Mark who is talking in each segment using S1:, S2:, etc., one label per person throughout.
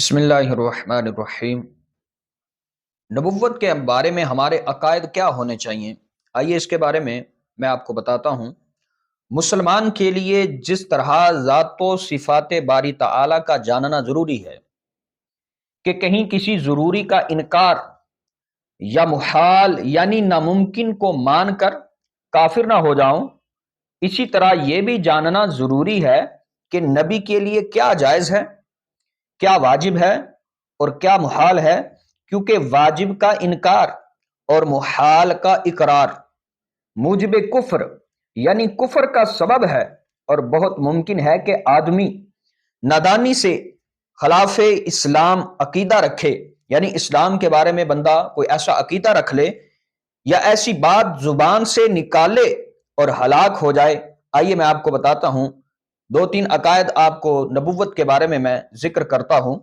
S1: بسم اللہ الرحمن الرحیم۔ نبوت کے بارے میں ہمارے عقائد کیا ہونے چاہیے؟ آئیے اس کے بارے میں آپ کو بتاتا ہوں۔ مسلمان کے لیے جس طرح ذات و صفات باری تعالی کا جاننا ضروری ہے کہ کہیں کسی ضروری کا انکار یا محال یعنی ناممکن کو مان کر کافر نہ ہو جاؤں، اسی طرح یہ بھی جاننا ضروری ہے کہ نبی کے لیے کیا جائز ہے، کیا واجب ہے اور کیا محال ہے، کیونکہ واجب کا انکار اور محال کا اقرار موجب کفر یعنی کفر کا سبب ہے، اور بہت ممکن ہے کہ آدمی نادانی سے خلاف اسلام عقیدہ رکھے، یعنی اسلام کے بارے میں بندہ کوئی ایسا عقیدہ رکھ لے یا ایسی بات زبان سے نکالے اور ہلاک ہو جائے۔ آئیے میں آپ کو بتاتا ہوں، دو تین عقائد آپ کو نبوت کے بارے میں ذکر کرتا ہوں۔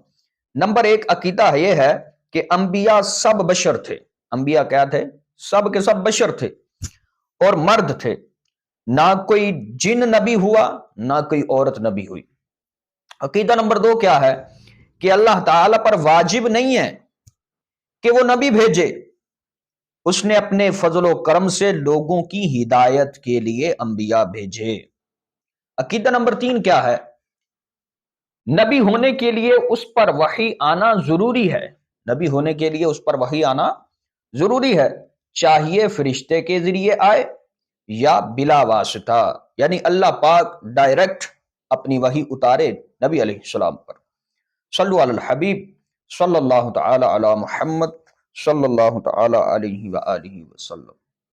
S1: نمبر ایک عقیدہ یہ ہے کہ انبیاء سب بشر تھے۔ انبیاء کیا تھے؟ سب کے سب بشر تھے اور مرد تھے، نہ کوئی جن نبی ہوا نہ کوئی عورت نبی ہوئی۔ عقیدہ نمبر دو کیا ہے کہ اللہ تعالی پر واجب نہیں ہے کہ وہ نبی بھیجے، اس نے اپنے فضل و کرم سے لوگوں کی ہدایت کے لیے انبیاء بھیجے۔ عقیدہ نمبر تین کیا ہے؟ نبی ہونے کے لیے اس پر وحی آنا ضروری ہے۔ نبی ہونے کے لیے اس پر وحی آنا ضروری ہے، چاہیے فرشتے کے ذریعے آئے یا بلا واسطہ، یعنی اللہ پاک ڈائریکٹ اپنی وحی اتارے نبی علیہ السلام پر۔ صلو علی الحبیب صلی اللہ تعالی علی محمد صلی اللہ تعالی علیہ وآلہ وسلم۔